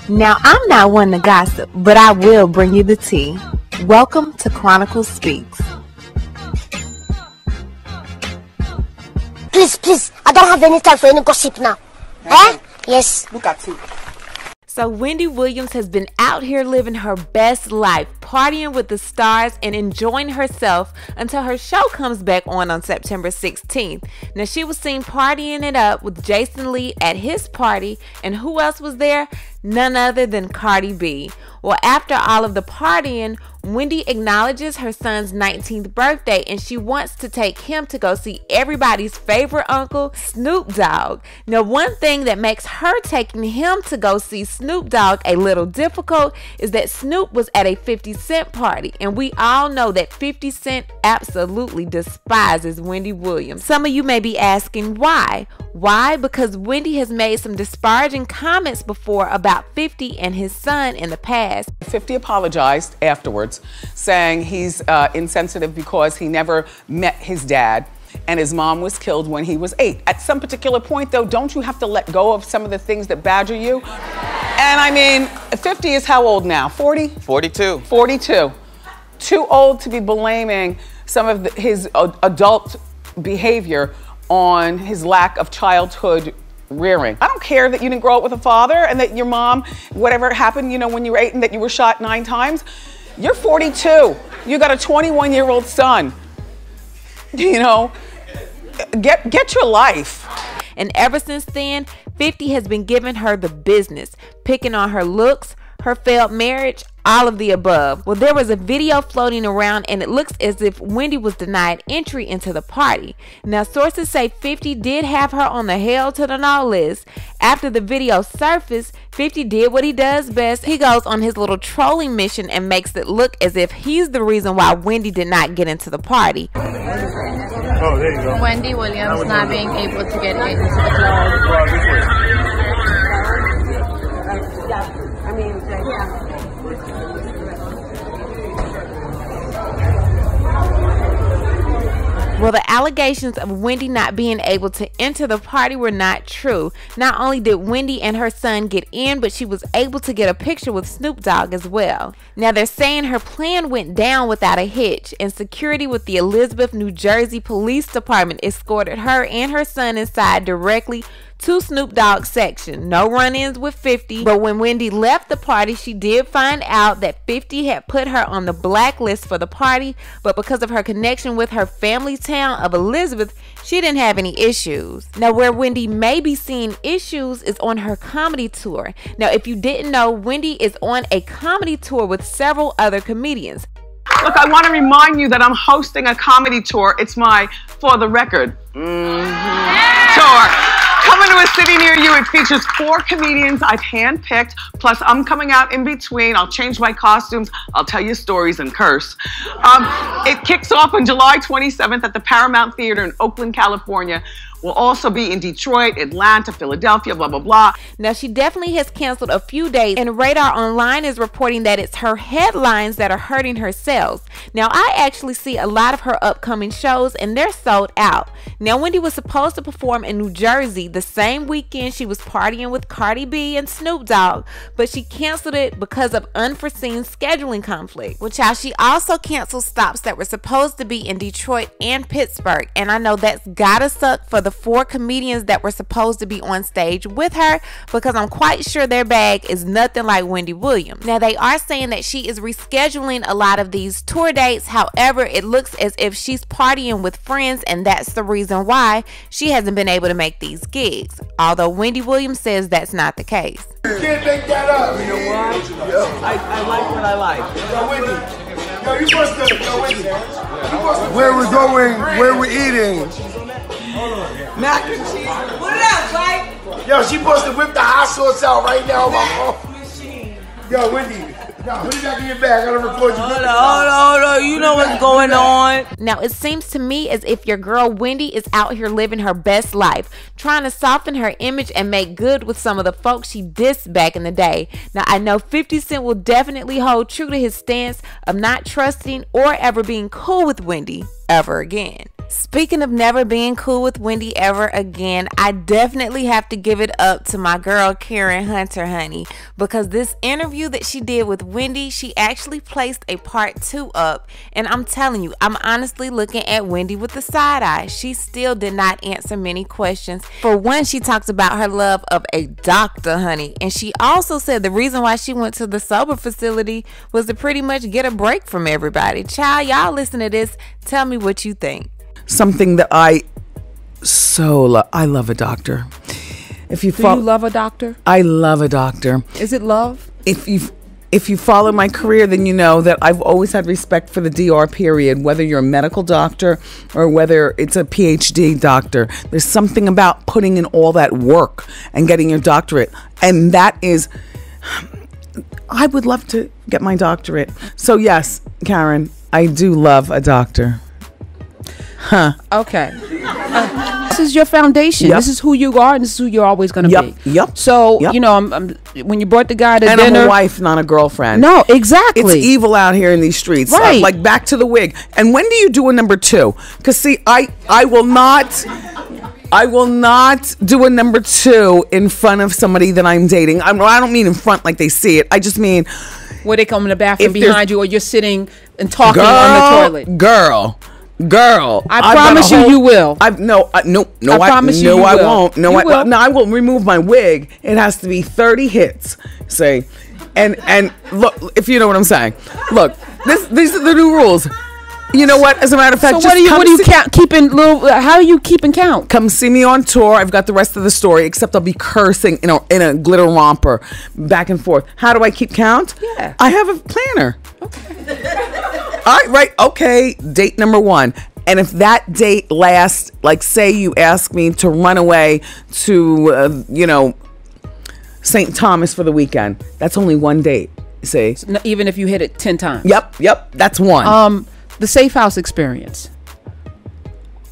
Now, I'm not one to gossip, but I will bring you the tea. Welcome to Chronicle Speaks. Please, I don't have any time for any gossip now. Eh? Yes. Look at you. So Wendy Williams has been out here living her best life, partying with the stars and enjoying herself until her show comes back on September 16th. Now, she was seen partying it up with Jason Lee at his party, and who else was there? None other than Cardi B. Well, after all of the partying, Wendy acknowledges her son's 19th birthday and she wants to take him to go see everybody's favorite uncle, Snoop Dogg. Now, one thing that makes her taking him to go see Snoop Dogg a little difficult is that Snoop was at a 50 Cent party, and we all know that 50 Cent absolutely despises Wendy Williams. Some of you may be asking why. Why? Because Wendy has made some disparaging comments before about 50 and his son in the past. 50 apologized afterwards, saying he's insensitive because he never met his dad and his mom was killed when he was 8. At some particular point, though, don't you have to let go of some of the things that badger you? And I mean, 50 is how old now? 40? 42. 42. Too old to be blaming some of his adult behavior on his lack of childhood rearing. I don't care that you didn't grow up with a father and that your mom, whatever happened, you know, when you were 8 and that you were shot 9 times. You're 42. You got a 21-year-old son. You know, get your life. And ever since then, 50 has been giving her the business, picking on her looks, her failed marriage, all of the above. Well, there was a video floating around and it looks as if Wendy was denied entry into the party. Now, sources say 50 did have her on the hell to the no list. After the video surfaced, 50 did what he does best. He goes on his little trolling mission and makes it look as if he's the reason why Wendy did not get into the party. Oh, there you go. Wendy Williams not being able to get into the club. Well, the allegations of Wendy not being able to enter the party were not true. Not only did Wendy and her son get in, but she was able to get a picture with Snoop Dogg as well. Now, they're saying her plan went down without a hitch, and security with the Elizabeth, New Jersey Police Department escorted her and her son inside directly to Snoop Dogg's section. No run-ins with 50, but when Wendy left the party, she did find out that 50 had put her on the blacklist for the party, but because of her connection with her family town of Elizabeth, she didn't have any issues. Now, where Wendy may be seeing issues is on her comedy tour. Now, if you didn't know, Wendy is on a comedy tour with several other comedians. Look, I want to remind you that I'm hosting a comedy tour. It's my For the Record tour. Coming to a city near you. It features 4 comedians I've handpicked, plus I'm coming out in between. I'll change my costumes, I'll tell you stories and curse. It kicks off on July 27th at the Paramount Theater in Oakland, California. We'll also be in Detroit, Atlanta, Philadelphia, blah, blah, blah. Now, she definitely has canceled a few days, and Radar Online is reporting that it's her headlines that are hurting her sales. Now, I actually see a lot of her upcoming shows, and they're sold out. Now, Wendy was supposed to perform in New Jersey the same weekend she was partying with Cardi B and Snoop Dogg, but she canceled it because of unforeseen scheduling conflict. Which she also canceled stops that were supposed to be in Detroit and Pittsburgh, and I know that's gotta suck for the 4 comedians that were supposed to be on stage with her, because I'm quite sure their bag is nothing like Wendy Williams. Now, they are saying that she is rescheduling a lot of these tour dates. However, it looks as if she's partying with friends, and that's the reason why she hasn't been able to make these gigs, although Wendy Williams says that's not the case. You can't make that up. You know what? I like what I like. Yo, Wendy. Yo, you must have. Yo, Wendy. Where we're going, where we're eating. Mac and cheese. What up, Mike? Yo, she supposed to whip the hot sauce out right now on my phone. Yo, Wendy. No, put it back in your bag. I gotta record you. Hold on. You know what's going on. Now, it seems to me as if your girl Wendy is out here living her best life, trying to soften her image and make good with some of the folks she dissed back in the day. Now, I know 50 Cent will definitely hold true to his stance of not trusting or ever being cool with Wendy ever again. Speaking of never being cool with Wendy ever again, I definitely have to give it up to my girl Karen Hunter, honey, because this interview that she did with Wendy, she actually placed a part 2 up, and I'm telling you, I'm honestly looking at Wendy with the side eye. She still did not answer many questions. For one, she talked about her love of a doctor, honey, and she also said the reason why she went to the sober facility was to pretty much get a break from everybody. Child, y'all listen to this. Tell me what you think. Something that I love a doctor. Do you love a doctor? I love a doctor. Is it love? If you follow my career, then you know that I've always had respect for the DR period, whether you're a medical doctor or whether it's a PhD doctor. There's something about putting in all that work and getting your doctorate. And that is, I would love to get my doctorate. So yes, Karen, I do love a doctor. Okay. This is your foundation. Yep. This is who you are, and this is who you're always going to be. Yep. So, you know, I'm when you brought the guy to and dinner. I'm a wife, not a girlfrind. No, exactly. It's evil out here in these streets. Right. Like, back to the wig. And when do you do a number 2? Because, see, I will not do a number 2 in front of somebody that I'm dating. I don't mean in front like they see it. I just mean... Where they come in the bathroom behind you, or you're sitting and talking on the toilet. Girl, I promise you will. I promise you I won't. No, I will remove my wig. It has to be 30 hits. Say, and look, if you know what I'm saying. Look, these are the new rules. You know what? As a matter of fact, so what are you keeping little? How are you keeping count? Come see me on tour. I've got the rest of the story, except I'll be cursing in a glitter romper, back and forth. How do I keep count? Yeah, I have a planner. Okay. All right. Okay. Date number 1. And if that date lasts, like, say you ask me to run away to, St. Thomas for the weekend, that's only 1 date. See? So even if you hit it 10 times. Yep. That's 1. The safe house experience.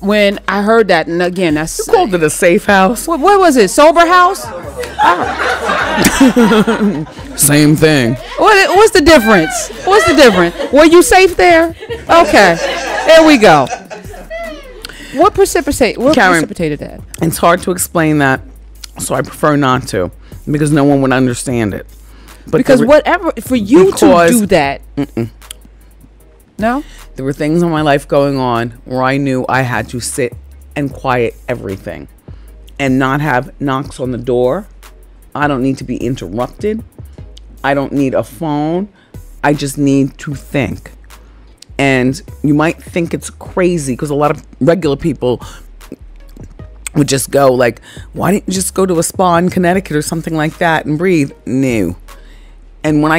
When I heard that, and again, that's... You called it a safe house? What was it? Sober house? Same thing. What's the difference? Were you safe there? Okay. There we go. What precipitated that? It's hard to explain that, so I prefer not to, because no one would understand it. But because whatever, for you to do that... No? There were things in my life going on where I knew I had to sit and quiet everything and not have knocks on the door. I don't need to be interrupted. I don't need a phone. I just need to think. And you might think it's crazy because a lot of regular people would just go like, why didn't you just go to a spa in Connecticut or something like that and breathe? No. And when I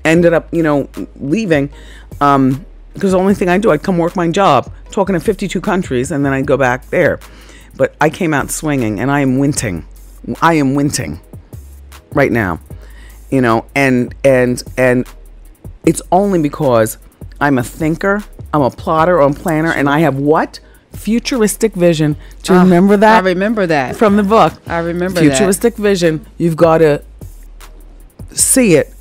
ended up, leaving, because the only thing I do, I'd come work my job, talking to 52 countries, and then I'd go back there. But I came out swinging, and I am winting. Right now, and it's only because I'm a thinker, I'm a plotter, I'm a planner, and I have what? Futuristic vision. Do you remember that? I remember that. From the book. I remember Futuristic vision. You've got to see it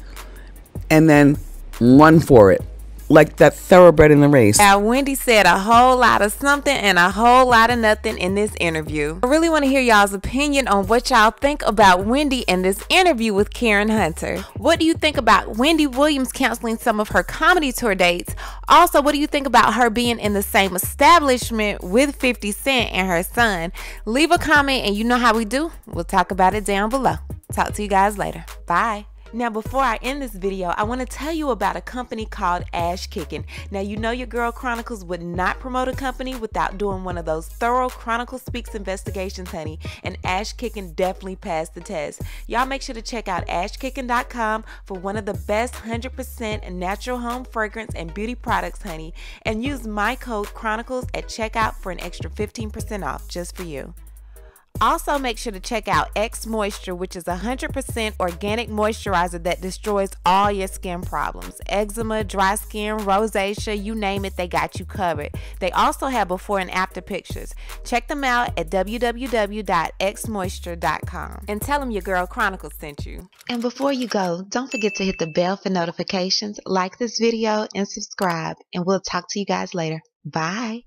and then run for it, like that thoroughbred in the race. Now, Wendy said a whole lot of something and a whole lot of nothing in this interview. I really want to hear y'all's opinion on what y'all think about Wendy and this interview with Karen Hunter. What do you think about Wendy Williams canceling some of her comedy tour dates? Also, what do you think about her being in the same establishment with 50 Cent and her son? Leave a comment, and you know how we do. We'll talk about it down below. Talk to you guys later. Bye. Now, before I end this video, I want to tell you about a company called Ash Kicking. Now, you know your girl Chronicles would not promote a company without doing one of those thorough Chronicle Speaks investigations, honey, and Ash Kicking definitely passed the test. Y'all make sure to check out ashkicking.com for one of the best 100% natural home fragrance and beauty products, honey, and use my code Chronicles at checkout for an extra 15% off just for you. Also, make sure to check out XMoisture, which is 100% organic moisturizer that destroys all your skin problems. Eczema, dry skin, rosacea, you name it, they got you covered. They also have before and after pictures. Check them out at www.xmoisture.com and tell them your girl Chronicle sent you. And before you go, don't forget to hit the bell for notifications, like this video, and subscribe. And we'll talk to you guys later. Bye.